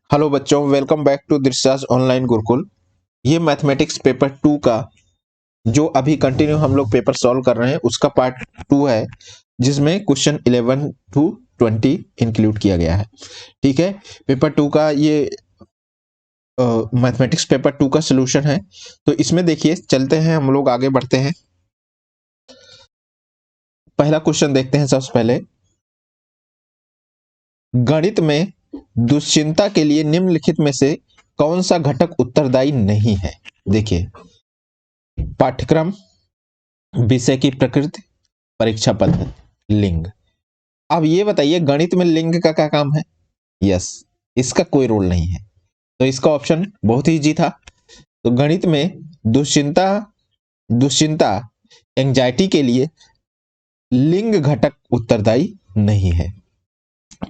Hello बच्चों, welcome back to दिरसाज online Gurukul. ये मैथमेटिक्स पेपर 2 का जो अभी कंटिन्यू हम लोग पेपर सॉल्व कर रहे हैं उसका पार्ट 2 है, जिसमें क्वेश्चन 11 टू 20 इंक्लूड किया गया है। ठीक है, पेपर 2 का ये मैथमेटिक्स पेपर 2 का सोल्यूशन है। तो इसमें देखिए, चलते हैं हम लोग आगे बढ़ते हैं। पहला क्वेश्चन देखते हैं। सबसे पहले, गणित में दुश्चिंता के लिए निम्नलिखित में से कौन सा घटक उत्तरदायी नहीं है? देखिए, पाठ्यक्रम, विषय की प्रकृति, परीक्षा पद्धति, लिंग। अब ये बताइए, गणित में लिंग का क्या काम है? यस, इसका कोई रोल नहीं है। तो इसका ऑप्शन बहुत ही इजी था। तो गणित में दुश्चिंता एंजाइटी के लिए लिंग घटक उत्तरदायी नहीं है।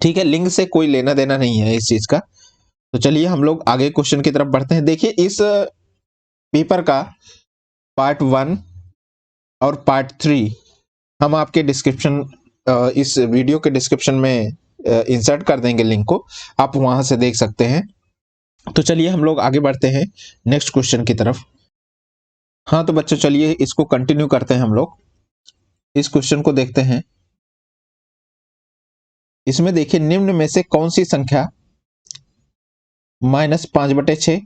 ठीक है, लिंग से कोई लेना देना नहीं है इस चीज का। तो चलिए हम लोग आगे क्वेश्चन की तरफ बढ़ते हैं। देखिए, इस पेपर का पार्ट 1 और पार्ट 3 हम आपके डिस्क्रिप्शन, इस वीडियो के डिस्क्रिप्शन में इंसर्ट कर देंगे लिंक को, आप वहां से देख सकते हैं। तो चलिए हम लोग आगे बढ़ते हैं नेक्स्ट क्वेश्चन की तरफ। हाँ तो बच्चों, चलिए इसको कंटिन्यू करते हैं हम लोग। इस क्वेश्चन को देखते हैं। इसमें देखिए, निम्न में से कौन सी संख्या -5/6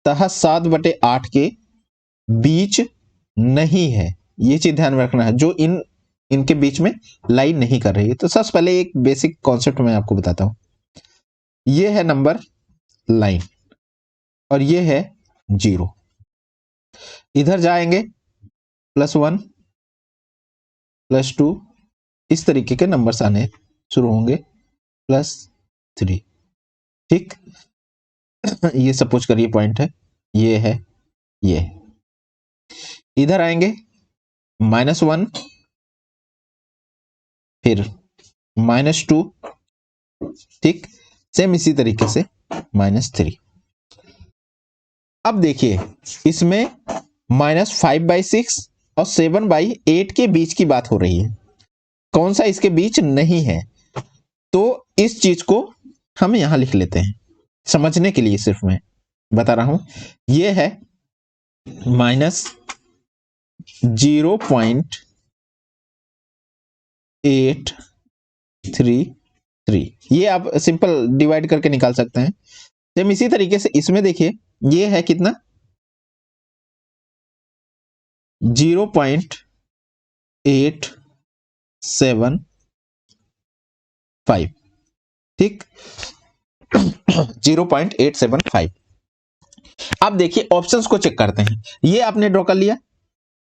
तथा 7/8 के बीच नहीं है? ये चीज ध्यान में रखना है, जो इनके बीच में लाइन नहीं कर रही है। तो सबसे पहले एक बेसिक कॉन्सेप्ट मैं आपको बताता हूं। ये है नंबर लाइन और ये है 0। इधर जाएंगे +1 +2, इस तरीके के नंबर्स आने शुरू होंगे, +3। ठीक, ये सपोज करिए पॉइंट है, ये है, ये है। इधर आएंगे -1, फिर -2, ठीक, सेम इसी तरीके से -3। अब देखिए, इसमें -5/6 और 7/8 के बीच की बात हो रही है। कौन सा इसके बीच नहीं है? तो इस चीज को हम यहां लिख लेते हैं समझने के लिए, सिर्फ मैं बता रहा हूं। यह है -0.833। ये आप सिंपल डिवाइड करके निकाल सकते हैं। सेम इसी तरीके से इसमें देखिए, ये है कितना, 0.875। ठीक, 0.875। अब देखिए, ऑप्शंस को चेक करते हैं। ये आपने ड्रॉ कर लिया।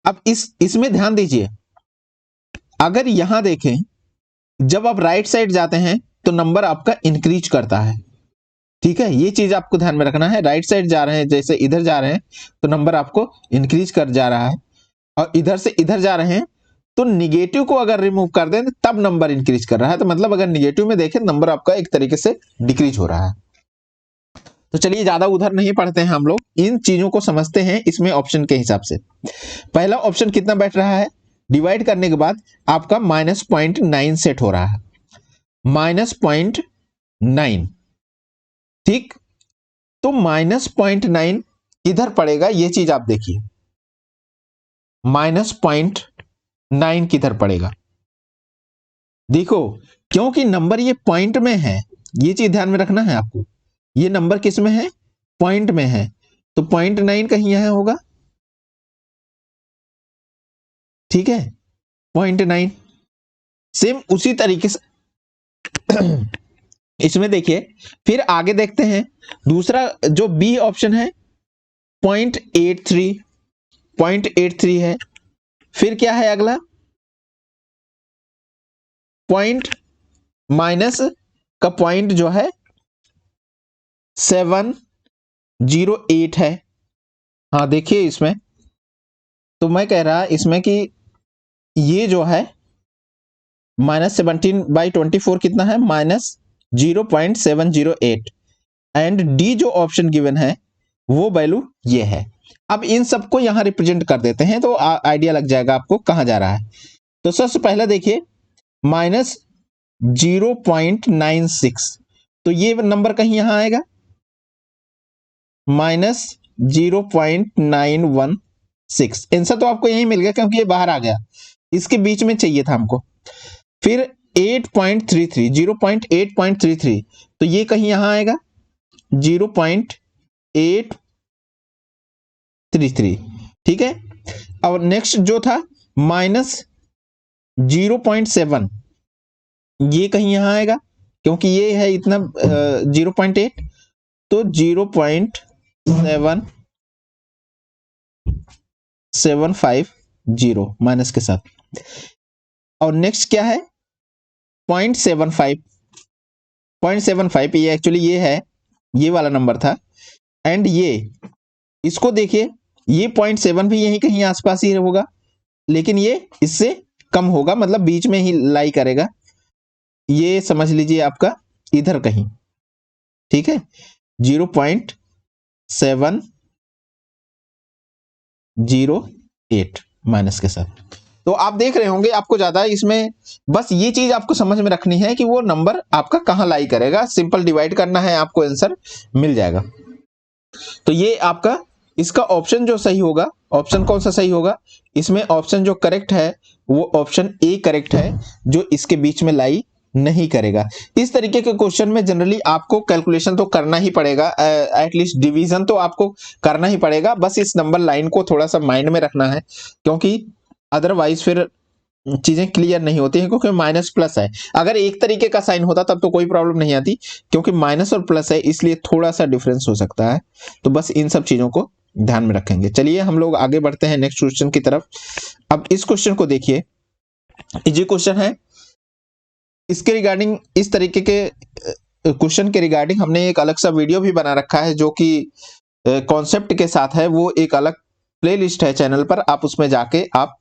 अब इसमें ध्यान दीजिए, अगर यहां देखें, जब आप राइट साइड जाते हैं तो नंबर आपका इंक्रीज करता है। ठीक है, ये चीज आपको ध्यान में रखना है। राइट साइड जा रहे हैं, जैसे इधर जा रहे हैं तो नंबर आपको इंक्रीज कर जा रहा है, और इधर से इधर जा रहे हैं तो निगेटिव को अगर रिमूव कर दें तब नंबर इंक्रीज कर रहा है। तो मतलब अगर निगेटिव में देखें, नंबर आपका एक तरीके से डिक्रीज हो रहा है। तो चलिए, ज्यादा उधर नहीं पढ़ते हैं, हम लोग इन चीजों को समझते हैं इसमें ऑप्शन के हिसाब से। पहला ऑप्शन कितना बैठ रहा है? डिवाइड करने के बाद आपका -0.9 सेट हो रहा है, -0.9। ठीक, तो -0.9 किधर पड़ेगा, ये चीज आप देखिए। -0.9 किधर पड़ेगा? देखो, क्योंकि नंबर ये पॉइंट में है, ये चीज ध्यान में रखना है आपको। ये नंबर किस में है? पॉइंट में है। तो 0.9 कहीं यहां होगा। ठीक है, 0.9। सेम उसी तरीके से इसमें देखिए, फिर आगे देखते हैं। दूसरा जो बी ऑप्शन है, 0.83, 0.83 है। फिर क्या है अगला? पॉइंट माइनस का पॉइंट जो है 708 है। हाँ देखिए, इसमें तो मैं कह रहा इसमें कि ये जो है -17/24 कितना है? -0.708। एंड डी जो ऑप्शन गिवन है वो वैल्यू ये है। अब इन सबको यहां रिप्रेजेंट कर देते हैं तो आइडिया लग जाएगा आपको कहां जा रहा है। तो सबसे पहले देखिए, -0.96, तो ये नंबर कहीं यहां आएगा। माइनस 0.916। आंसर तो आपको यही मिल गया क्योंकि ये बाहर आ गया, इसके बीच में चाहिए था हमको। फिर 8.33, 0.8.33, तो ये कहीं यहां आएगा 0.833, ठीक है। और नेक्स्ट जो था माइनस 0.7, ये कहीं यहां आएगा क्योंकि ये है इतना 0.8, तो 0.750 माइनस के साथ। और नेक्स्ट क्या है 0.75, ये एक्चुअली ये है, ये वाला नंबर था। एंड ये इसको देखिए, ये 0.7 भी यहीं कहीं आसपास ही होगा, लेकिन ये इससे कम होगा, मतलब बीच में ही लाई करेगा। ये समझ लीजिए आपका इधर कहीं, ठीक है, 0.708 माइनस के साथ। तो आप देख रहे होंगे आपको ज्यादा इसमें बस ये चीज आपको समझ में रखनी है कि वो नंबर आपका कहां लाई करेगा, सिंपल डिवाइड करना है, आपको आंसर मिल जाएगा। तो ये आपका इसका ऑप्शन जो सही होगा, ऑप्शन कौन सा सही होगा, इसमें ऑप्शन जो करेक्ट है वो ऑप्शन ए करेक्ट है, जो इसके बीच में लाई नहीं करेगा। इस तरीके के क्वेश्चन में जनरली आपको कैलकुलेशन तो करना ही पड़ेगा, एटलीस्ट डिवीजन तो आपको करना ही पड़ेगा। बस इस नंबर लाइन को थोड़ा सा माइंड में रखना है, क्योंकि अदरवाइज फिर चीजें क्लियर नहीं होती हैं, क्योंकि माइनस प्लस है। अगर एक तरीके का साइन होता तब तो कोई प्रॉब्लम नहीं आती, क्योंकि माइनस और प्लस है इसलिए थोड़ा सा डिफरेंस हो सकता है। तो बस इन सब चीजों को ध्यान में रखेंगे। चलिए हम लोग आगे बढ़ते हैं नेक्स्ट क्वेश्चन की तरफ। अब इस क्वेश्चन को देखिए, इजी क्वेश्चन है। इसके रिगार्डिंग, इस तरीके के क्वेश्चन के रिगार्डिंग हमने एक अलग सा वीडियो भी बना रखा है, जो कि कॉन्सेप्ट के साथ है। वो एक अलग प्लेलिस्ट है चैनल पर, आप उसमें जाके आप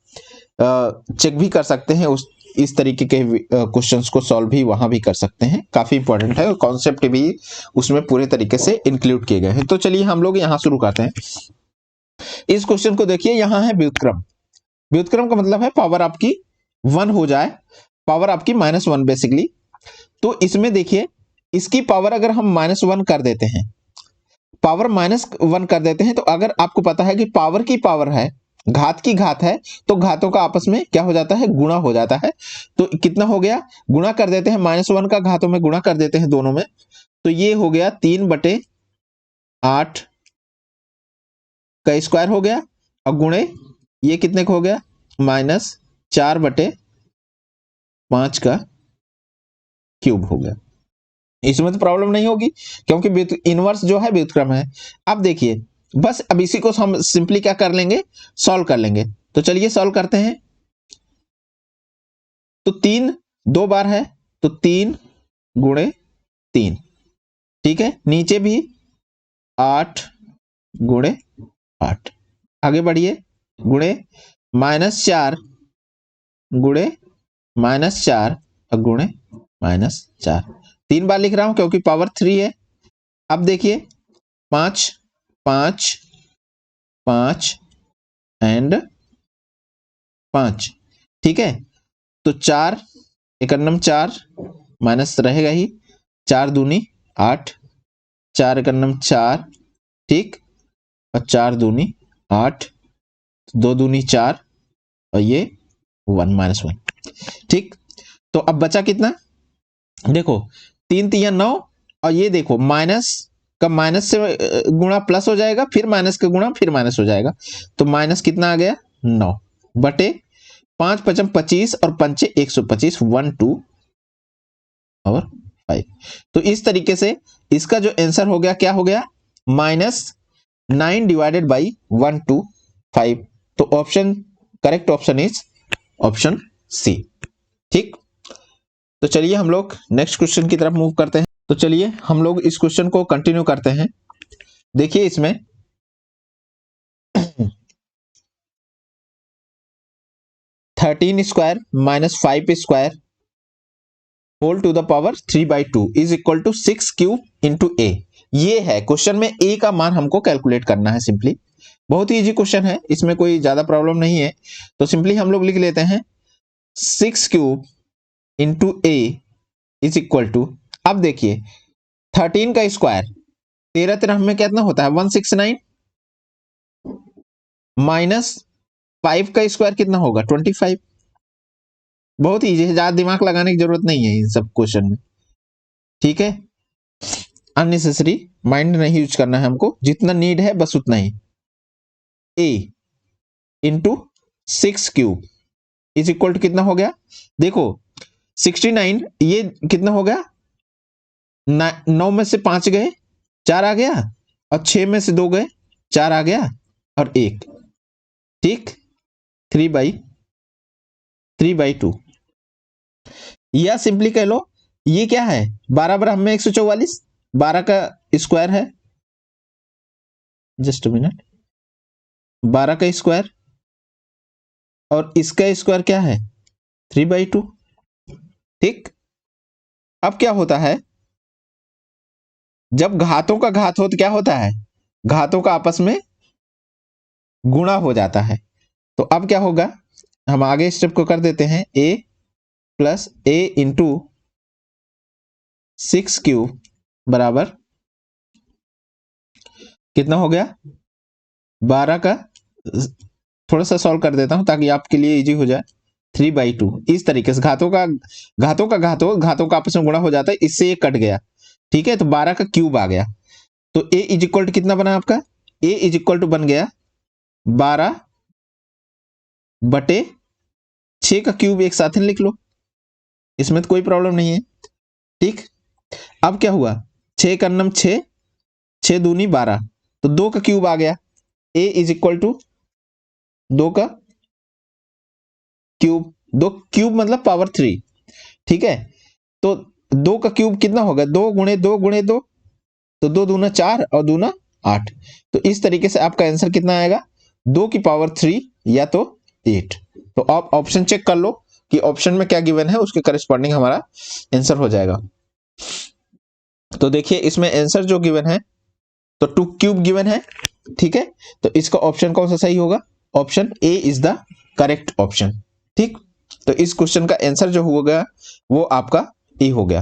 चेक भी कर सकते हैं, उस इस तरीके के क्वेश्चंस को सॉल्व भी वहां भी कर सकते हैं। काफी इंपॉर्टेंट है और कॉन्सेप्ट भी उसमें पूरे तरीके से इंक्लूड किए गए हैं। तो चलिए हम लोग यहां शुरू करते हैं। इस क्वेश्चन को देखिए, यहां है व्युत्क्रम। व्युत्क्रम का मतलब है पावर आपकी 1 हो जाए, पावर आपकी -1 बेसिकली। तो इसमें देखिए, इसकी पावर अगर हम -1 कर देते हैं, पावर -1 कर देते हैं, तो अगर आपको पता है कि पावर की पावर है, घात की घात है, तो घातों का आपस में क्या हो जाता है, गुणा हो जाता है। तो कितना हो गया, गुणा कर देते हैं, -1 का घातों में गुणा कर देते हैं दोनों में, तो ये हो गया 3/8 का स्क्वायर हो गया, और गुणे ये कितने का हो गया, -4/5 का क्यूब हो गया। इसमें तो प्रॉब्लम नहीं होगी, क्योंकि इनवर्स जो है व्युत्क्रम है। अब देखिए, बस अब इसी को हम सिंपली क्या कर लेंगे, सॉल्व कर लेंगे। तो चलिए सॉल्व करते हैं। तो 3 2 बार है, तो 3 × 3, ठीक है। नीचे भी 8 × 8, आगे बढ़िए, गुणे -4 गुणे -4 और गुणे -4, 3 बार लिख रहा हूं क्योंकि पावर 3 है। अब देखिए 5 5 5 एंड 5, ठीक है। तो 4 एकन्नम 4 माइनस रहेगा ही, 4 दूनी 8, 4 एकन्नम 4, ठीक, और 4 दूनी 8, 2 दूनी 4, और ये 1 -1, ठीक। तो अब बचा कितना, देखो 3 3 9, और ये देखो माइनस का माइनस से गुणा प्लस हो जाएगा, फिर माइनस का गुणा फिर माइनस हो जाएगा। तो माइनस कितना आ गया, 9 बटे 5 5 25 और 5 125, 1 2 और 5। तो इस तरीके से इसका जो आंसर हो गया, क्या हो गया, -9 डिवाइडेड बाई 125। तो option correct option is option C, ठीक। तो चलिए हम लोग नेक्स्ट क्वेश्चन की तरफ मूव करते हैं। तो चलिए हम लोग इस क्वेश्चन को कंटिन्यू करते हैं। देखिए इसमें 13 square -5 square whole to the power 3/2 is equal to 6 cube into a. ये है क्वेश्चन में ए का मान हमको कैलकुलेट करना है। सिंपली बहुत ही इजी क्वेश्चन है, इसमें कोई ज्यादा प्रॉब्लम नहीं है। तो सिंपली हम लोग लिख लेते हैं 6 cube into A is equal to, अब देखिए 13 का स्क्वायर, 13 13 में कितना होता है 169 माइनस 5 का स्क्वायर कितना होगा 25। बहुत ईजी है, ज्यादा दिमाग लगाने की जरूरत नहीं है इन सब क्वेश्चन में, ठीक है। अननेसेसरी माइंड नहीं यूज करना है हमको, जितना नीड है बस उतना ही। a into 6 cube is equal to कितना हो गया, देखो 69, ये कितना हो गया 9 में से 5 गए 4 आ गया, और 6 में से 2 गए 4 आ गया, और 1, ठीक 3/2। या सिंपली कह लो ये क्या है 12 बराबर में 144, 12 का स्क्वायर है, जस्ट मिनट, 12 का स्क्वायर और इसका स्क्वायर क्या है 3/2, ठीक। अब क्या होता है जब घातों का घात हो तो क्या होता है, घातों का आपस में गुणा हो जाता है। तो अब क्या होगा, हम आगे स्टेप को कर देते हैं, a plus a into 6 cube बराबर कितना हो गया 12 का, थोड़ा सा सॉल्व कर देता हूं ताकि आपके लिए इजी हो जाए, 3/2। इस तरीके से घातों का आपस में गुणा हो जाता है, इससे ये कट गया, ठीक है। तो 12 का क्यूब आ गया, तो a इज इक्वल टू कितना बना आपका, a इज इक्वल टू बन गया 12/6 का क्यूब, एक साथ ही लिख लो, इसमें तो कोई प्रॉब्लम नहीं है, ठीक। अब क्या हुआ 6 का 9 6, 6 दूनी 12, तो 2 का क्यूब आ गया, a इज इक्वल टू 2 का क्यूब, 2 क्यूब मतलब पावर 3, ठीक है। तो 2 का क्यूब कितना होगा 2 गुणे 2 गुणे 2, तो 2 दूना 4 और दूना 8। तो इस तरीके से आपका आंसर कितना आएगा 2 की पावर 3 या तो 8। तो आप ऑप्शन चेक कर लो कि ऑप्शन में क्या गिवन है, उसके करस्पॉन्डिंग हमारा आंसर हो जाएगा। तो देखिए इसमें आंसर जो गिवन है तो 2 क्यूब गिवन है, ठीक है। तो इसका ऑप्शन कौन सा सही होगा, option A is the correct option, ठीक। तो इस क्वेश्चन का आंसर जो हो गया वो आपका ए हो गया।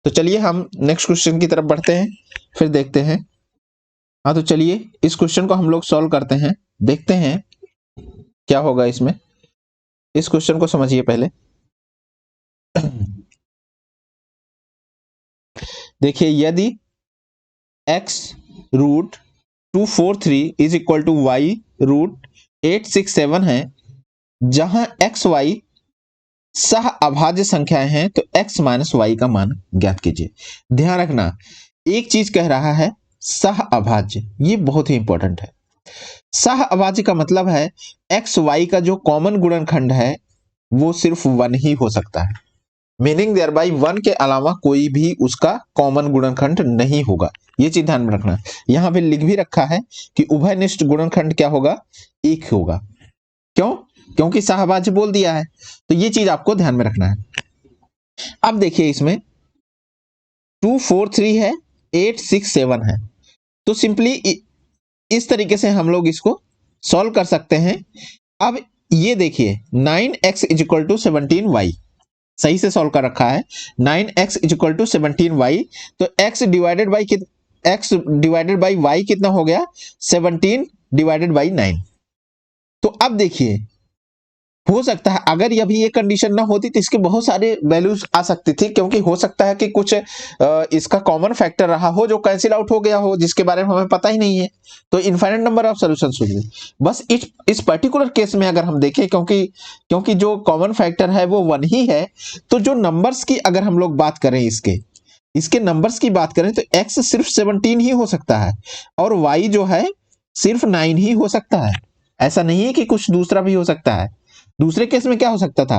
तो चलिए हम नेक्स्ट क्वेश्चन की तरफ बढ़ते हैं, फिर देखते हैं। हाँ तो चलिए इस क्वेश्चन को हम लोग सॉल्व करते हैं, देखते हैं क्या होगा इसमें। इस क्वेश्चन को समझिए पहले। देखिए यदि x root 243 is equal to Y root 867 है, जहां एक्स वाई सह अभाज्य संख्याएं हैं, तो x माइनस वाई का मान ज्ञात कीजिए। ध्यान रखना एक चीज कह रहा है सह अभाज्य, ये बहुत ही इंपॉर्टेंट है। सह अभाज्य का मतलब है एक्स वाई का जो कॉमन गुणनखंड है वो सिर्फ 1 ही हो सकता है, मीनिंग देयर बाई 1 के अलावा कोई भी उसका कॉमन गुणनखंड नहीं होगा। ये चीज ध्यान में रखना। यहां पे लिख भी रखा है कि उभयनिष्ठ गुणनखंड क्या होगा 1 होगा, क्यों, क्योंकि सहभाज्य बोल दिया है। तो ये चीज आपको ध्यान में रखना है। अब देखिए इसमें 243 है 867 है, तो सिंपली इस तरीके से हम लोग इसको सॉल्व कर सकते हैं। अब ये देखिए 9x is equal to 17y, सही से सॉल्व कर रखा है, 9x is equal to 17y, तो x डिवाइडेड बाई y कितना हो गया 17 डिवाइडेड बाई 9। तो अब देखिए हो सकता है अगर अभी ये कंडीशन ना होती तो इसके बहुत सारे वैल्यूज आ सकती थी, क्योंकि हो सकता है कि कुछ इसका कॉमन फैक्टर रहा हो जो कैंसिल आउट हो गया हो, जिसके बारे में हमें पता ही नहीं है। तो इनफाइनाइट नंबर ऑफ सॉल्यूशंस होंगे। बस इस पर्टिकुलर केस में अगर हम देखें, क्योंकि जो कॉमन फैक्टर है वो 1 ही है, तो जो नंबर्स की अगर हम लोग बात करें, इसके नंबर्स की बात करें, तो x सिर्फ 17 ही हो सकता है और y जो है सिर्फ 9 ही हो सकता है। ऐसा नहीं है कि कुछ दूसरा भी हो सकता है। दूसरे केस में क्या हो सकता था,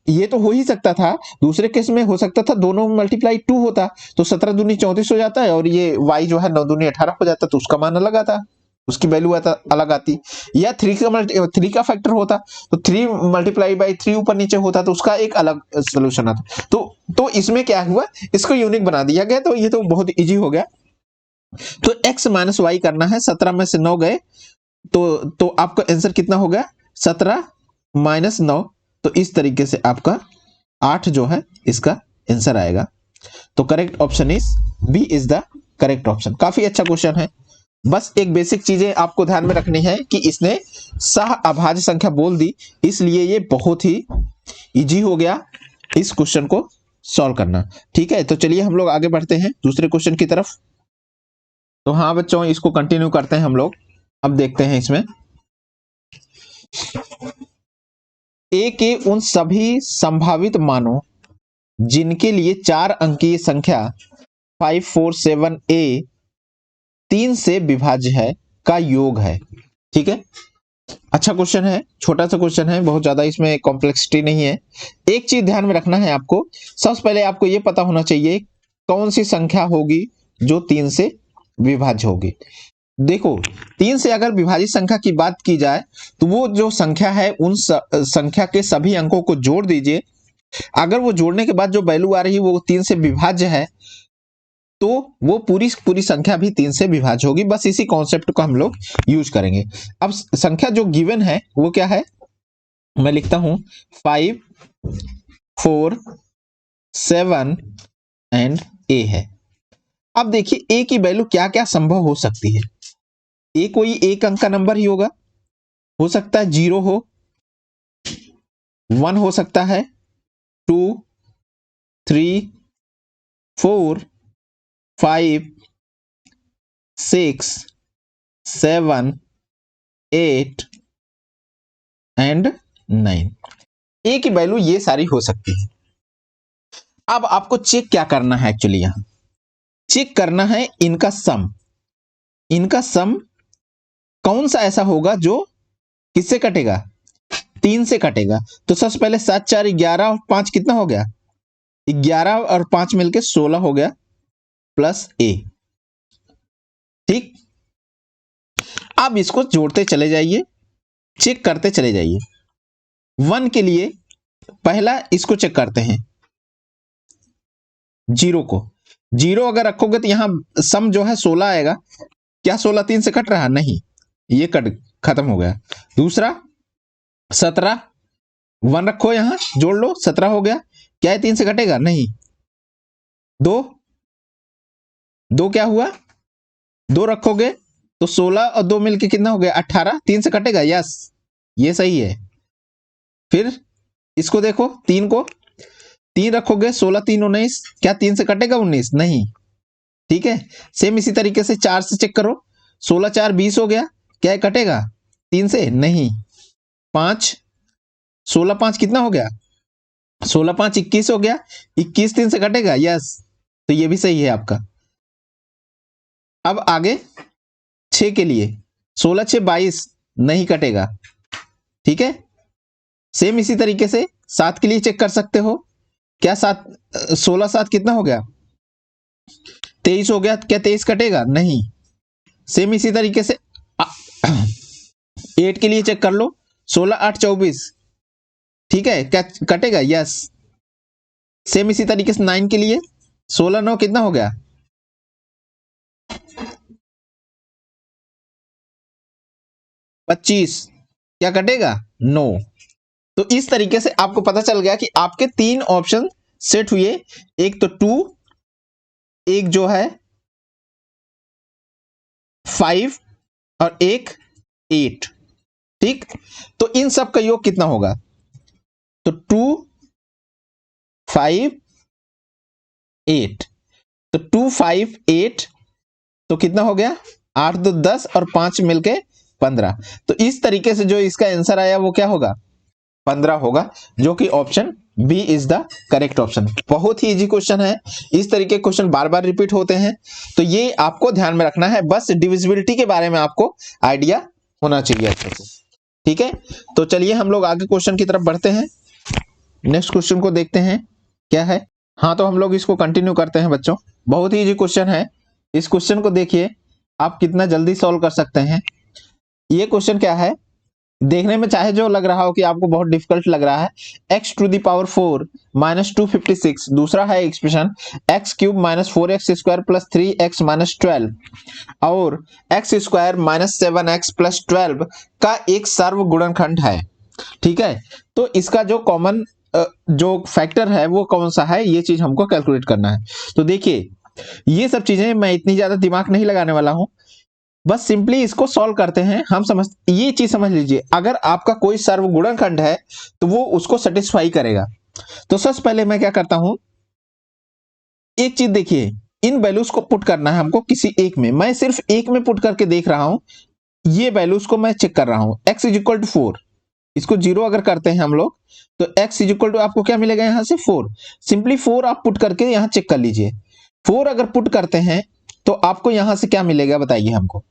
ये तो हो ही सकता था, दूसरे केस में हो सकता था दोनों मल्टीप्लाई 2 होता, तो 17 दूनी 34 हो जाता है, और ये y जो है 9 दूनी 18 हो जाता, तो उसका मान अलग आता, उसकी वैल्यू अलग आती। या 3 का फैक्टर होता तो 3 मल्टीप्लाई बाई 3 ऊपर नीचे होता, तो उसका एक अलग सोल्यूशन आता। तो इसमें क्या हुआ, इसको यूनिक बना दिया गया, तो ये तो बहुत इजी हो गया। तो x माइनस वाई करना है, 17 में से 9 गए, तो आपका आंसर कितना हो गया 17 माइनस 9, तो इस तरीके से आपका 8 जो है इसका आंसर आएगा। तो correct option is B is the correct option. काफी अच्छा क्वेश्चन है। बस एक बेसिक चीजें आपको ध्यान में रखनी है कि इसने सह अभाज्य संख्या बोल दी, इसलिए ये बहुत ही इजी हो गया इस क्वेश्चन को सॉल्व करना। ठीक है, तो चलिए हम लोग आगे बढ़ते हैं दूसरे क्वेश्चन की तरफ। तो हाँ बच्चों, इसको कंटिन्यू करते हैं हम लोग। अब देखते हैं इसमें ए के उन सभी संभावित मानों जिनके लिए 4 अंकीय संख्या 547A 3 से विभाज्य है का योग है। ठीक है, अच्छा क्वेश्चन है, छोटा सा क्वेश्चन है, बहुत ज्यादा इसमें कॉम्प्लेक्सिटी नहीं है। एक चीज ध्यान में रखना है आपको, सबसे पहले आपको यह पता होना चाहिए कौन सी संख्या होगी जो 3 से विभाज्य होगी। देखो, 3 से अगर विभाजित संख्या की बात की जाए तो वो जो संख्या है उन संख्या के सभी अंकों को जोड़ दीजिए। अगर वो जोड़ने के बाद जो वैल्यू आ रही है वो 3 से विभाज्य है तो वो पूरी संख्या भी 3 से विभाज्य होगी। बस इसी कॉन्सेप्ट को हम लोग यूज करेंगे। अब संख्या जो गिवन है वो क्या है, मैं लिखता हूं 5, 4, 7 एंड A है। अब देखिए A की वैल्यू क्या क्या संभव हो सकती है। A कोई एक अंक का नंबर ही होगा, हो सकता है 0 हो, 1 हो सकता है, 2, 3, 4, 5, 6, 7, 8 एंड 9। ए की वैल्यू ये सारी हो सकती है। अब आपको चेक क्या करना है, एक्चुअली यहां चेक करना है इनका सम। इनका सम कौन सा ऐसा होगा जो किससे कटेगा, 3 से कटेगा। तो सबसे पहले 7, 4, 11 और 5 कितना हो गया, 11 और 5 मिलके 16 हो गया प्लस A। ठीक, अब इसको जोड़ते चले जाइए, चेक करते चले जाइए। 1 के लिए पहला इसको चेक करते हैं, 0 को 0 अगर रखोगे तो यहां सम जो है 16 आएगा। क्या 16 3 से कट रहा, नहीं, ये कट खत्म हो गया। दूसरा 17, 1 रखो यहां, जोड़ लो, 17 हो गया। क्या है 3 से कटेगा, नहीं। 2 क्या हुआ, 2 रखोगे तो 16 और 2 मिलके कितना हो गया 18, 3 से कटेगा, यस ये सही है। फिर इसको देखो, 3 को 3 रखोगे, 16 3 19, क्या 3 से कटेगा 19, नहीं। ठीक है, सेम इसी तरीके से 4 से चेक करो, 16 4 20 हो गया, क्या कटेगा 3 से, नहीं। 5, 16 5 कितना हो गया, 16 5 21 हो गया, 21 3 से कटेगा, यस, तो ये भी सही है आपका। अब आगे 6 के लिए 16 6 22 नहीं कटेगा। ठीक है, सेम इसी तरीके से 7 के लिए चेक कर सकते हो, क्या 7 16 7 कितना हो गया 23 हो गया, क्या 23 कटेगा, नहीं। सेम इसी तरीके से 8 के लिए चेक कर लो, 16 8 24, ठीक है, क्या कटेगा, यस। सेम इसी तरीके से 9 के लिए 16 9 कितना हो गया 25, क्या कटेगा, नो। तो इस तरीके से आपको पता चल गया कि आपके 3 ऑप्शन सेट हुए, एक तो 2, एक जो है 5 और एक 8। ठीक, तो इन सब का योग कितना होगा, तो 2 5 8, तो 2 5 8 तो कितना हो गया 8 2 10 और 5 मिलके 15। तो इस तरीके से जो इसका आंसर आया वो क्या होगा 15 होगा, जो कि option B is the correct option. बहुत ही इजी क्वेश्चन है, इस तरीके के क्वेश्चन बार बार रिपीट होते हैं, तो ये आपको ध्यान में रखना है। बस डिविजिबिलिटी के बारे में आपको आइडिया होना चाहिए अच्छे से। ठीक है, तो चलिए हम लोग आगे क्वेश्चन की तरफ बढ़ते हैं। नेक्स्ट क्वेश्चन को देखते हैं क्या है। हाँ, तो हम लोग इसको कंटिन्यू करते हैं बच्चों। बहुत ही इजी क्वेश्चन है, इस क्वेश्चन को देखिए आप कितना जल्दी सॉल्व कर सकते हैं। ये क्वेश्चन क्या है, देखने में चाहे जो लग रहा हो कि आपको बहुत डिफिकल्ट लग रहा है, x to the power 4 minus 256, दूसरा है expression x cube minus 4x square plus 3x minus 12 और x square minus 7x plus 12 का एक सर्व गुणनखंड है। ठीक है, तो इसका जो कॉमन जो फैक्टर है वो कौन सा है, ये चीज हमको कैलकुलेट करना है। तो देखिए ये सब चीजें मैं इतनी ज्यादा दिमाग नहीं लगाने वाला हूं, बस सिंपली इसको सॉल्व करते हैं हम। ये चीज समझ लीजिए, अगर आपका कोई सर्वगुणनखंड है तो वो उसको सेटिस्फाई करेगा। तो सबसे पहले मैं क्या करता हूं, एक चीज देखिए, इन वैल्यूज को पुट करना है हमको किसी एक में। मैं सिर्फ एक में पुट करके देख रहा हूं, ये वैल्यूज को मैं चेक कर रहा हूं। x इज इक्वल टू 4, इसको 0 अगर करते हैं हम लोग तो x इज इक्वल टू आपको क्या मिलेगा यहां से 4। सिंपली 4 आप पुट करके यहां चेक कर लीजिए। 4 अगर पुट करते हैं तो आपको यहां से क्या मिलेगा बताइए हमको।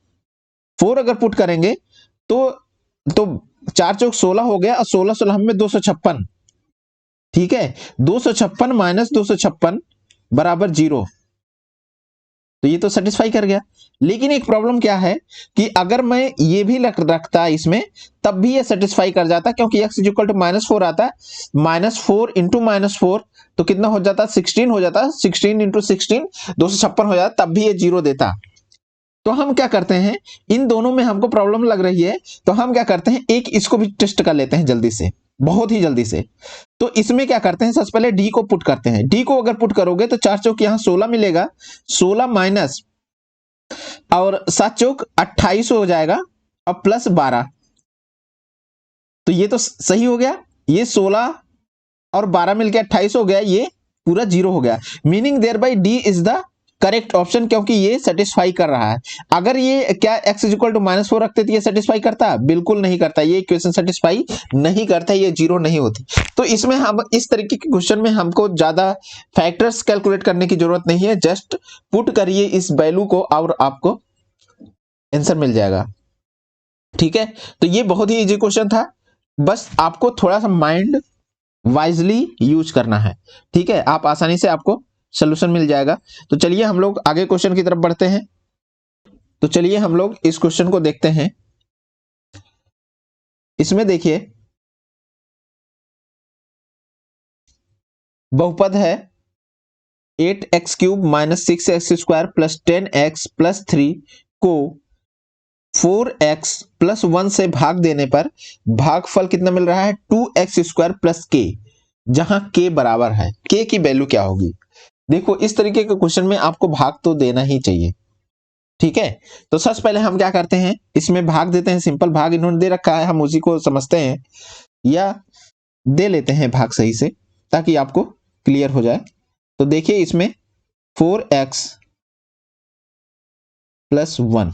4 अगर पुट करेंगे तो 4 चौक 16 हो गया, और 16 16 में 256। ठीक है, 256 माइनस 256 बराबर 0। तो ये तो सेटिस्फाई कर गया। लेकिन एक प्रॉब्लम क्या है कि अगर मैं ये भी रखता इसमें तब भी ये सेटिस्फाई कर जाता, क्योंकि x इज इक्वल टू -4 आता है। -4 इंटू -4 तो कितना हो जाता, 16 हो जाता। 16 इंटू 16 256 हो जाता, तब भी ये 0 देता। तो हम क्या करते हैं, इन दोनों में हमको प्रॉब्लम लग रही है, तो हम क्या करते हैं, एक इसको भी टेस्ट कर लेते हैं जल्दी से, बहुत ही जल्दी से। तो इसमें क्या करते हैं, सबसे पहले डी को पुट करते हैं। डी को अगर पुट करोगे तो 4 चौक यहां 16 मिलेगा, 16 माइनस और 7 चौक 28 हो जाएगा, और प्लस 12। तो ये तो सही हो गया, ये 16 और 12 मिलकर 28 हो गया, ये पूरा 0 हो गया। Meaning thereby D is the correct option, क्योंकि ये सेटिस्फाई कर रहा है। अगर ये क्या x इज इक्वल टू -4 रखते तो ये सेटिस्फाई करता, बिल्कुल नहीं करता। ये इक्वेशन सेटिस्फाई नहीं करता, ये 0 नहीं होती। तो इसमें हम इस तरीके के क्वेश्चन में हमको ज्यादा फैक्टर्स कैलकुलेट करने की जरूरत नहीं है, जस्ट पुट करिए इस वैल्यू को और आपको आंसर मिल जाएगा। ठीक है, तो ये बहुत ही इजी क्वेश्चन था, बस आपको थोड़ा सा माइंड वाइजली यूज करना है। ठीक है, आप आसानी से आपको सोल्यूशन मिल जाएगा। तो चलिए हम लोग आगे क्वेश्चन की तरफ बढ़ते हैं। तो चलिए हम लोग इस क्वेश्चन को देखते हैं। इसमें देखिए बहुपद है 8x cube minus 6x square plus 10x plus 3 को 4x प्लस 1 से भाग देने पर भागफल कितना मिल रहा है, 2x स्क्वायर प्लस k, जहां k बराबर है। k की वैल्यू क्या होगी। देखो इस तरीके के क्वेश्चन में आपको भाग तो देना ही चाहिए। ठीक है, तो सबसे पहले हम क्या करते हैं, इसमें भाग देते हैं। सिंपल भाग इन्होंने दे रखा है, हम उसी को समझते हैं या दे लेते हैं भाग सही से, ताकि आपको क्लियर हो जाए। तो देखिए इसमें 4x प्लस 1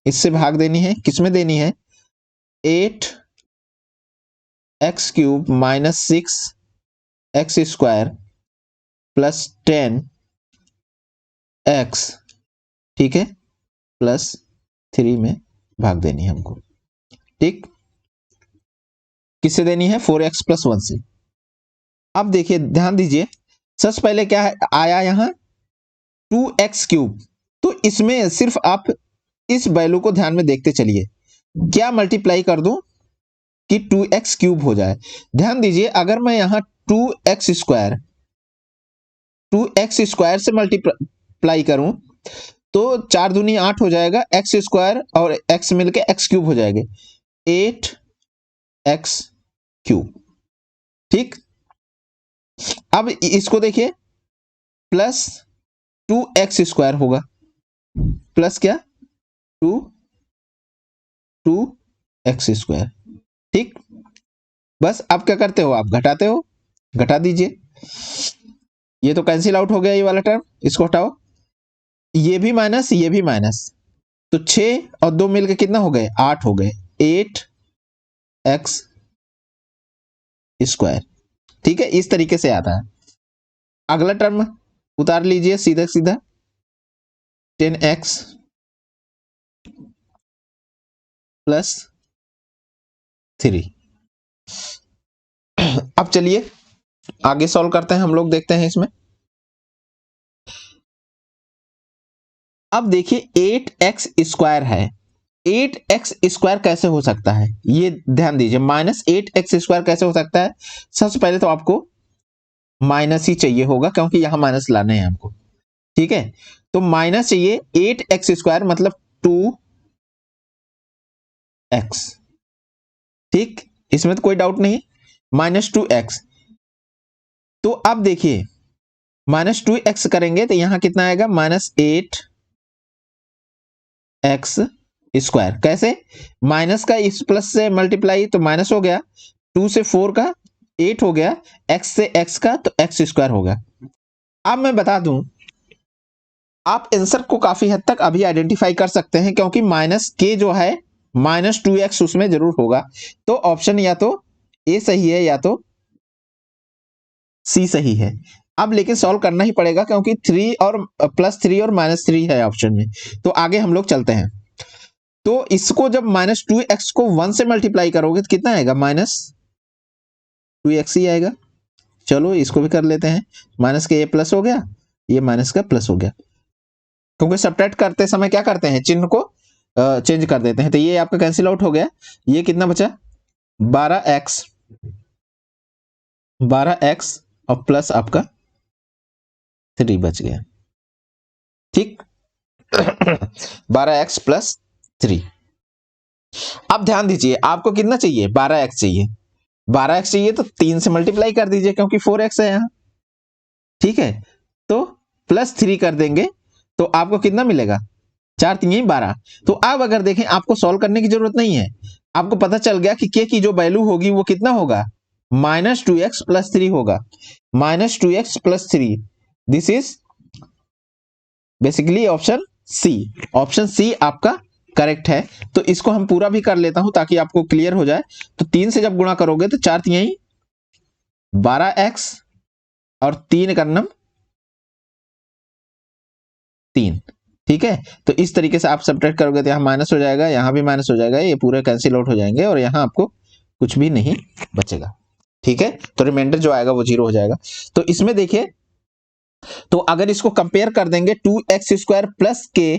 इससे भाग देनी है, किसमें देनी है, 8x cube minus 6x square plus 10x, ठीक है, प्लस 3 में भाग देनी है हमको। ठीक, किससे देनी है, 4x प्लस 1 से। अब देखिए ध्यान दीजिए, सबसे पहले क्या आया यहां 2x क्यूब, तो इसमें सिर्फ आप इस वैल्यू को ध्यान में देखते चलिए, क्या मल्टीप्लाई कर दूं कि 2x क्यूब हो जाए। ध्यान दीजिए, अगर मैं यहां 2x स्क्वायर से मल्टीप्लाई करूं तो 4 दूनी 8 हो जाएगा, x स्क्वायर और x मिलके x क्यूब हो जाएगा, 8x क्यूब। ठीक, अब इसको देखिए, प्लस 2x स्क्वायर होगा, प्लस क्या 2x स्क्वायर। ठीक, बस अब क्या करते हो, आप घटाते हो, घटा दीजिए। ये तो कैंसिल आउट हो गया, ये वाला टर्म, इसको हटाओ, ये भी माइनस ये भी माइनस, तो 6 और 2 मिलकर कितना हो गए, 8 हो गए, 8x स्क्वायर। ठीक है, इस तरीके से आता है। अगला टर्म उतार लीजिए सीधा सीधा, 10x प्लस 3। अब चलिए आगे सॉल्व करते हैं हम लोग, देखते हैं इसमें। अब देखिए 8x स्क्वायर है, 8x स्क्वायर कैसे हो सकता है, ये ध्यान दीजिए। -8x स्क्वायर कैसे हो सकता है, सबसे पहले तो आपको माइनस ही चाहिए होगा, क्योंकि यहां माइनस लाने हैं हमको। ठीक है, तो माइनस चाहिए, 8x स्क्वायर मतलब 2x। ठीक, इसमें तो कोई डाउट नहीं, -2x। तो अब देखिए -2x करेंगे तो यहां कितना आएगा, -8x स्क्वायर। कैसे, माइनस का इस प्लस से मल्टीप्लाई तो माइनस हो गया, 2 से 4 का 8 हो गया, x से x का तो x स्क्वायर हो गया। अब मैं बता दूं, आप आंसर को काफी हद तक अभी आइडेंटिफाई कर सकते हैं, क्योंकि माइनस के जो है -2x उसमें जरूर होगा। तो ऑप्शन या तो ए सही है या तो सी सही है। अब लेकिन सॉल्व करना ही पड़ेगा, क्योंकि 3 और +3 और -3 है ऑप्शन में। तो आगे हम लोग चलते हैं। तो इसको जब -2x को 1 से मल्टीप्लाई करोगे तो कितना आएगा, -2x ही आएगा। चलो इसको भी कर लेते हैं, माइनस के ये प्लस हो गया, ये माइनस का प्लस हो गया, क्योंकि सब्ट्रैक्ट करते समय क्या करते हैं, चिन्ह को चेंज कर देते हैं। तो ये आपका कैंसिल आउट हो गया, ये कितना बचा, 12x और प्लस आपका 3 बच गया, ठीक। 12x + 3। अब ध्यान दीजिए, आपको कितना चाहिए, 12x चाहिए। 12x चाहिए तो 3 से मल्टीप्लाई कर दीजिए, क्योंकि 4x है यहां, ठीक है। तो +3 कर देंगे तो आपको कितना मिलेगा, 4 3 12। तो अब अगर देखें, आपको सॉल्व करने की जरूरत नहीं है, आपको पता चल गया कि के की जो वैल्यू होगी वो कितना होगा, -2x + 3 होगा, -2x + 3। This is basically option C. Option C आपका करेक्ट है। तो इसको हम पूरा भी कर लेता हूं ताकि आपको क्लियर हो जाए। तो 3 से जब गुणा करोगे तो 4 3 12x और 3 का नम 3, ठीक है। तो इस तरीके से आप सब्ट्रैक्ट करोगे तो यहां माइनस हो जाएगा, यहां भी माइनस हो जाएगा, ये पूरे कैंसिल आउट हो जाएंगे और यहां आपको कुछ भी नहीं बचेगा, ठीक है। तो रिमाइंडर जो आएगा वो 0 हो जाएगा। तो इसमें देखिए, तो अगर इसको कंपेयर कर देंगे 2x² + k,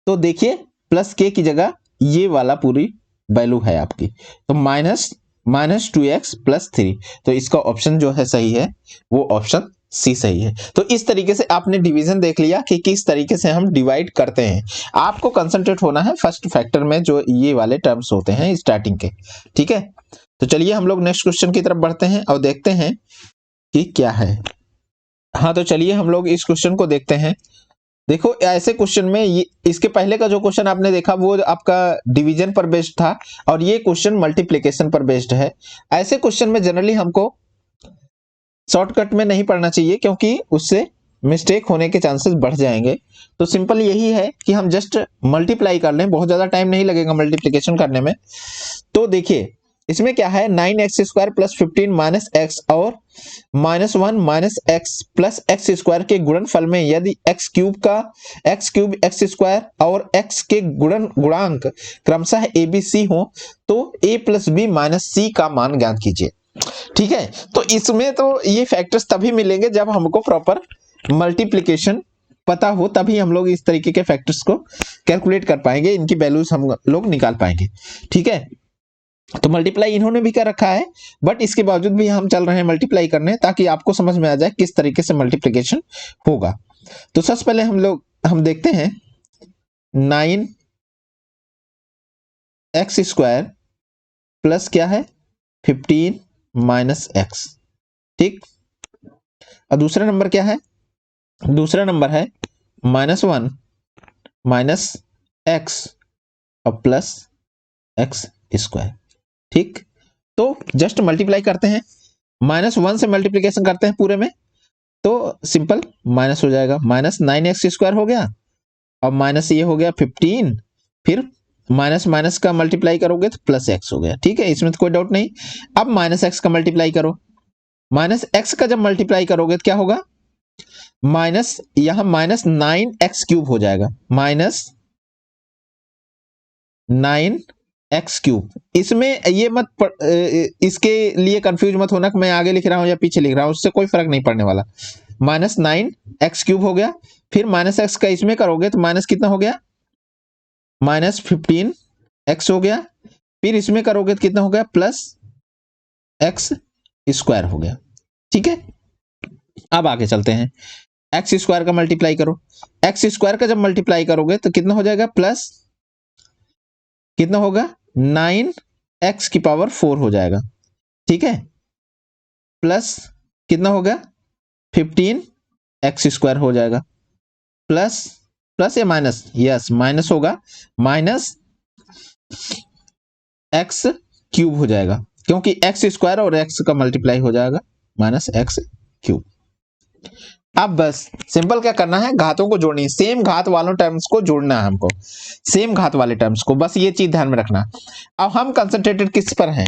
तो देखिए +k की जगह ये वाला पूरी वैल्यू है आपकी, तो -2x + 3। तो इसका ऑप्शन जो है सही है वो ऑप्शन सी सही है। तो इस तरीके से आपने डिवीजन देख लिया कि किस तरीके से हम डिवाइड करते हैं। आपको कंसंट्रेट होना है फर्स्ट फैक्टर में जो ये वाले टर्म्स होते हैं स्टार्टिंग के, ठीक है। तो चलिए हम लोग नेक्स्ट क्वेश्चन की तरफ बढ़ते हैं और देखते हैं कि क्या है। हाँ, तो चलिए हम लोग इस क्वेश्चन को देखते हैं। देखो, ऐसे क्वेश्चन में इसके पहले का जो क्वेश्चन आपने देखा वो आपका डिवीजन पर बेस्ड था और ये क्वेश्चन मल्टीप्लिकेशन पर बेस्ड है। ऐसे क्वेश्चन में जनरली हमको शॉर्टकट में नहीं पढ़ना चाहिए, क्योंकि उससे मिस्टेक होने के चांसेस बढ़ जाएंगे। तो सिंपल यही है कि हम जस्ट मल्टीप्लाई कर लें, बहुत ज्यादा टाइम नहीं लगेगा मल्टीप्लिकेशन करने में। तो देखिए इसमें क्या है, 9x² + 15 - x और -1 - x + x² के गुणनफल में यदि x³ x² और x के गुणांक क्रमशः a b c हो तो a + b - c का मान ज्ञात कीजिए, ठीक है। तो इसमें तो ये फैक्टर्स तभी मिलेंगे जब हमको प्रॉपर मल्टीप्लिकेशन पता हो, तभी हम लोग इस तरीके के फैक्टर्स को कैलकुलेट कर पाएंगे, इनकी वैल्यूज हम लोग निकाल पाएंगे, ठीक है। तो मल्टीप्लाई इन्होंने भी कर रखा है, बट इसके बावजूद भी हम चल रहे हैं मल्टीप्लाई करने, ताकि आपको समझ में आ जाए किस तरीके से मल्टीप्लिकेशन होगा। तो सबसे पहले हम देखते हैं 9x² प्लस क्या है 15 - x, ठीक। और दूसरा नंबर क्या है, दूसरा नंबर है -1 - x और प्लस x², ठीक। तो जस्ट मल्टीप्लाई करते हैं, -1 से मल्टीप्लिकेशन करते हैं पूरे में, तो सिंपल माइनस हो जाएगा, -9x² हो गया और माइनस ये हो गया 15, फिर माइनस का मल्टीप्लाई करोगे तो +x हो गया, ठीक है। इसमें तो कोई डाउट नहीं। अब -x का मल्टीप्लाई करो, -x का जब मल्टीप्लाई करोगे तो क्या होगा, यहां -9x³ हो जाएगा, -9x³। इसमें ये इसके लिए कंफ्यूज मत होना कि मैं आगे लिख रहा हूं या पीछे लिख रहा हूं, उससे कोई फर्क नहीं पड़ने वाला। -9x³ हो गया, फिर -x का इसमें करोगे तो माइनस कितना हो गया, -15x हो गया, फिर इसमें करोगे तो कितना हो गया, +x² हो गया, ठीक है। अब आगे चलते हैं, x² का मल्टीप्लाई करो, x² का जब मल्टीप्लाई करोगे तो कितना हो जाएगा, प्लस कितना होगा 9x⁴ हो जाएगा, ठीक है, प्लस कितना होगा 15 एक्स स्क्वायर हो जाएगा, प्लस प्लस या माइनस, यस माइनस होगा, माइनस एक्स क्यूब हो जाएगा, क्योंकि एक्स स्क्वायर और एक्स का मल्टीप्लाई हो जाएगा, माइनस एक्स क्यूब। अब बस सिंपल क्या करना है, घातों को जोड़नी है, सेम घात वालों टर्म्स को जोड़ना है हमको, सेम घात वाले टर्म्स को, बस ये चीज ध्यान में रखना। अब हम कंसंट्रेटेड किस पर हैं,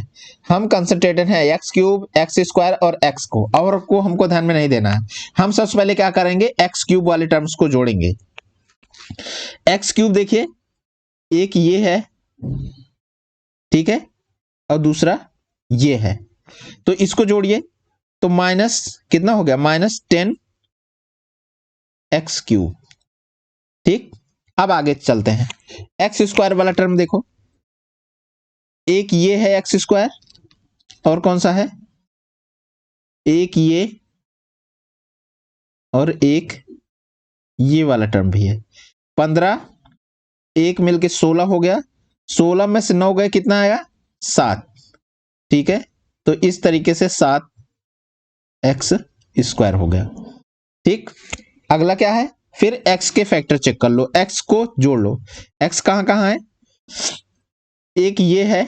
हम कंसंट्रेटेड हैं एक्स क्यूब, एक्स स्क्वायर और एक्स को, और को हमको ध्यान में नहीं देना है। हम सबसे पहले क्या करेंगे, एक्स क्यूब वाले टर्म्स को जोड़ेंगे। एक्स क्यूब देखिए, एक ये है, ठीक है, और दूसरा ये है, तो इसको जोड़िए, तो माइनस कितना हो गया, माइनस 10 एक्स क्यूब। ठीक, अब आगे चलते हैं, एक्स स्क्वायर वाला टर्म देखो, एक ये है एक्स स्क्वायर, और कौन सा है, एक ये, और एक ये वाला टर्म भी है। 15 एक मिलके 16 हो गया, 16 में से 9 गए कितना आएगा, 7। ठीक है, तो इस तरीके से 7 एक्स स्क्वायर हो गया। ठीक, अगला क्या है, फिर x के फैक्टर चेक कर लो, x को जोड़ लो, x कहां कहां है, एक ये है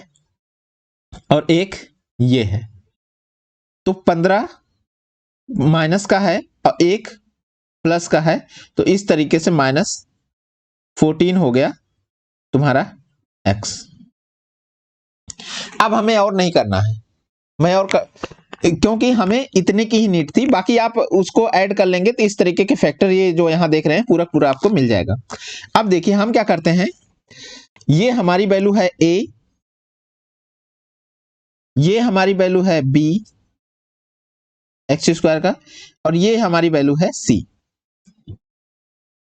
और एक ये है, तो 15 माइनस का है और एक प्लस का है, तो इस तरीके से माइनस 14 हो गया तुम्हारा x। अब हमें और नहीं करना है, क्योंकि हमें इतने की ही नीड थी, बाकी आप उसको ऐड कर लेंगे तो इस तरीके के फैक्टर ये जो यहां देख रहे हैं पूरा पूरा आपको मिल जाएगा। अब देखिए हम क्या करते हैं, ये हमारी वैल्यू है a, ये हमारी वैल्यू है b एक्स स्क्वायर का, और ये हमारी वैल्यू है c।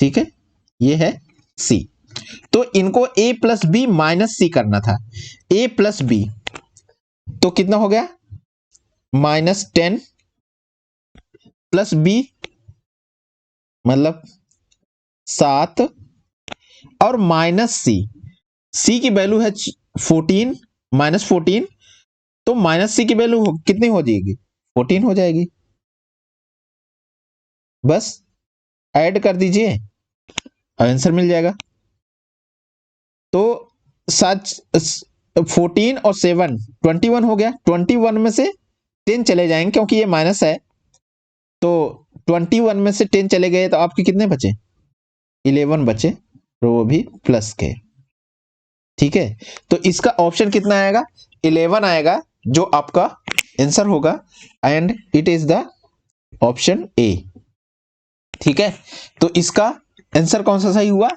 ठीक है, ये है c, तो इनको a प्लस बी माइनस सी करना था, a प्लस बी, तो कितना हो गया, -10 प्लस बी मतलब 7, और माइनस सी, सी की वैल्यू है 14, -14, तो माइनस सी की वैल्यू कितनी हो जाएगी, 14 हो जाएगी, बस ऐड कर दीजिए आंसर मिल जाएगा। तो सच 14 और 7 21 हो गया, 21 में से 10 चले जाएंगे क्योंकि ये माइनस है, तो 21 में से 10 चले गए तो आपके कितने बचे, 11 बचे, तो वो भी प्लस के। ठीक है, तो इसका ऑप्शन कितना आएगा, 11 आएगा, जो आपका आंसर होगा, and it is the option A. ठीक है, तो इसका आंसर कौन सा सही हुआ,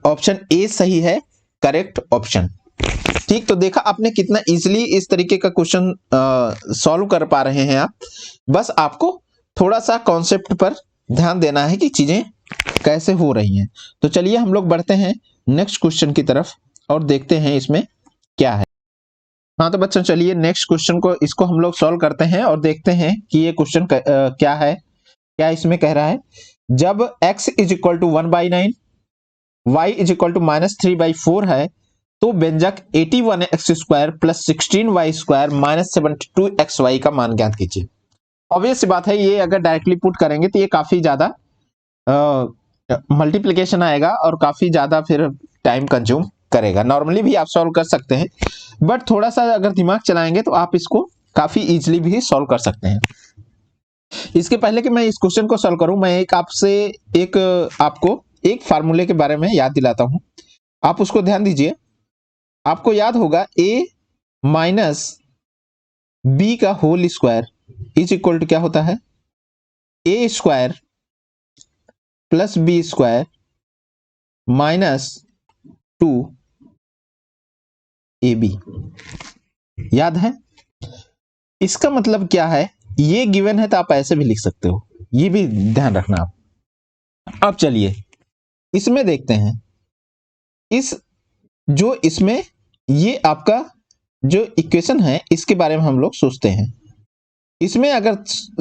ऑप्शन ए सही है, करेक्ट ऑप्शन। ठीक, तो देखा आपने कितना इजीली इस तरीके का क्वेश्चन सॉल्व कर पा रहे हैं आप, बस आपको थोड़ा सा कॉन्सेप्ट पर ध्यान देना है कि चीजें कैसे हो रही हैं। तो चलिए हम लोग बढ़ते हैं नेक्स्ट क्वेश्चन की तरफ और देखते हैं इसमें क्या है। हाँ तो बच्चों चलिए नेक्स्ट क्वेश्चन को इसको हम लोग सॉल्व करते हैं और देखते हैं कि ये क्वेश्चन क्या है, क्या इसमें कह रहा है। जब x is equal to 1/9, y is equal to -3/4 है, तो व्यंजक 81x square plus 16y square minus 72xy का मान ज्ञात कीजिए। ऑब्वियस सी बात है, ये अगर डायरेक्टली पुट करेंगे तो ये काफी ज्यादा मल्टीप्लिकेशन आएगा और काफी ज्यादा फिर टाइम कंज्यूम करेगा। नॉर्मली भी आप सॉल्व कर सकते हैं, बट थोड़ा सा अगर दिमाग चलाएंगे तो आप इसको काफी इजीली भी सॉल्व कर सकते हैं। इसके पहले कि मैं इस क्वेश्चन को सॉल्व करूं, मैं आपको एक फार्मूले के बारे में याद दिलाता हूं, आप उसको ध्यान दीजिए। आपको याद होगा a माइनस बी का whole square is equal to क्या होता है, a square plus B square minus 2ab। याद है, इसका मतलब क्या है, ये गिवन है तो आप ऐसे भी लिख सकते हो, ये भी ध्यान रखना आप। अब चलिए इसमें देखते हैं, इसमें ये आपका जो इक्वेशन है इसके बारे में हम लोग सोचते हैं। इसमें अगर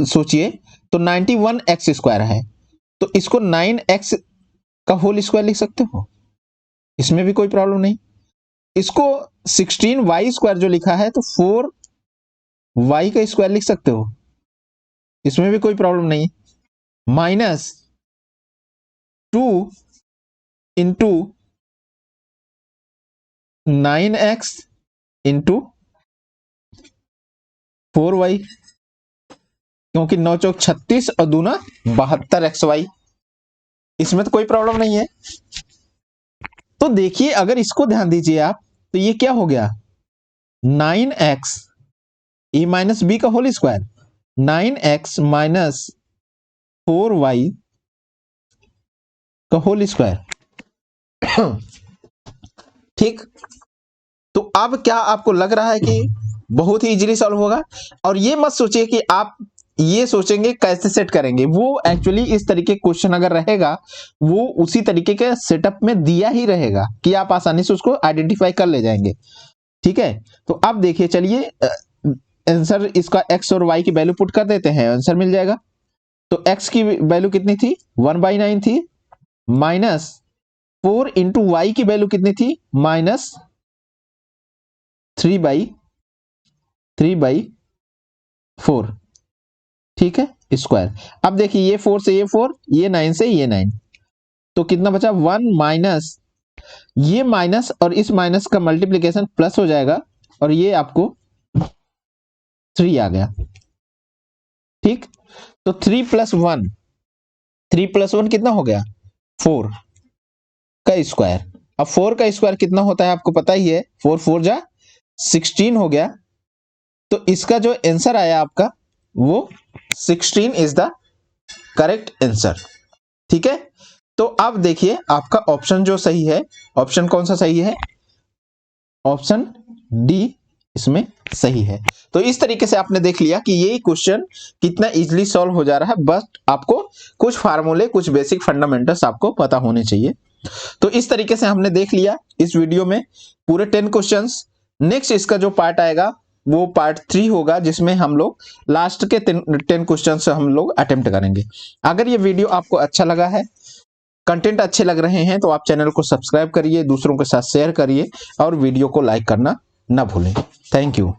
सोचिए तो 91x स्क्वायर है, तो इसको 9x का होल स्क्वायर लिख सकते हो, इसमें भी कोई प्रॉब्लम नहीं। इसको 16y स्क्वायर जो लिखा है तो 4y का स्क्वायर लिख सकते हो, इसमें भी कोई प्रॉब्लम नहीं। Minus 2 into 9x into 4y, क्योंकि 9 चौक 36 और दूना 72xy, इसमें तो कोई प्रॉब्लम नहीं है। तो देखिए अगर इसको ध्यान दीजिए आप, तो ये क्या हो गया, 9x ए माइनस बी का whole square, 9x minus 4y का होल स्क्वायर। ठीक, तो अब क्या आपको लग रहा है कि बहुत ही इजीली सॉल्व होगा? और ये मत सोचिए कि आप ये सोचेंगे कैसे सेट करेंगे, वो एक्चुअली इस तरीके क्वेश्चन अगर रहेगा वो उसी तरीके के सेटअप में दिया ही रहेगा कि आप आसानी से उसको आइडेंटिफाई कर ले जाएंगे। ठीक है, तो अब देखिए, चलिए आंसर इसका x और y की वैल्यू पुट कर देते हैं, आंसर मिल जाएगा। तो x की वैल्यू कितनी थी, 1/9 थी, माइनस 4 इंटू वाई की वैल्यू कितनी थी, माइनस 3/4। ठीक है, स्क्वायर। अब देखिए ये 4 से ये 4, ये 9 से ये 9, तो कितना बचा, 1 माइनस ये माइनस और इस माइनस का मल्टीप्लीकेशन प्लस हो जाएगा और ये आपको 3 आ गया। ठीक, तो 3 प्लस 1 कितना हो गया, 4 का स्क्वायर। अब 4 का स्क्वायर कितना होता है आपको पता ही है, 4 4 जा 16 हो गया। तो इसका जो आंसर आया आपका वो 16 इज द करेक्ट आंसर। ठीक है, तो अब देखिए आपका ऑप्शन जो सही है, ऑप्शन कौन सा सही है, ऑप्शन डी इसमें सही है। तो इस तरीके से आपने देख लिया कि ये क्वेश्चन कितना इजीली सॉल्व हो जा रहा है, बस आपको कुछ फार्मूले, कुछ बेसिक फंडामेंटल्स आपको पता होने चाहिए। तो इस तरीके से हमने देख लिया इस वीडियो में पूरे 10 क्वेश्चंस। नेक्स्ट इसका जो पार्ट आएगा वो पार्ट 3 होगा, जिसमें हम लोग लास्ट के 10 क्वेश्चंस हम लोग अटेम्प्ट करेंगे। अगर ये वीडियो आपको अच्छा लगा है, कंटेंट अच्छे लग रहे हैं, तो आप चैनल को सब्सक्राइब करिए, दूसरों के साथ शेयर करिए और वीडियो को लाइक करना ना भूलें। Thank you.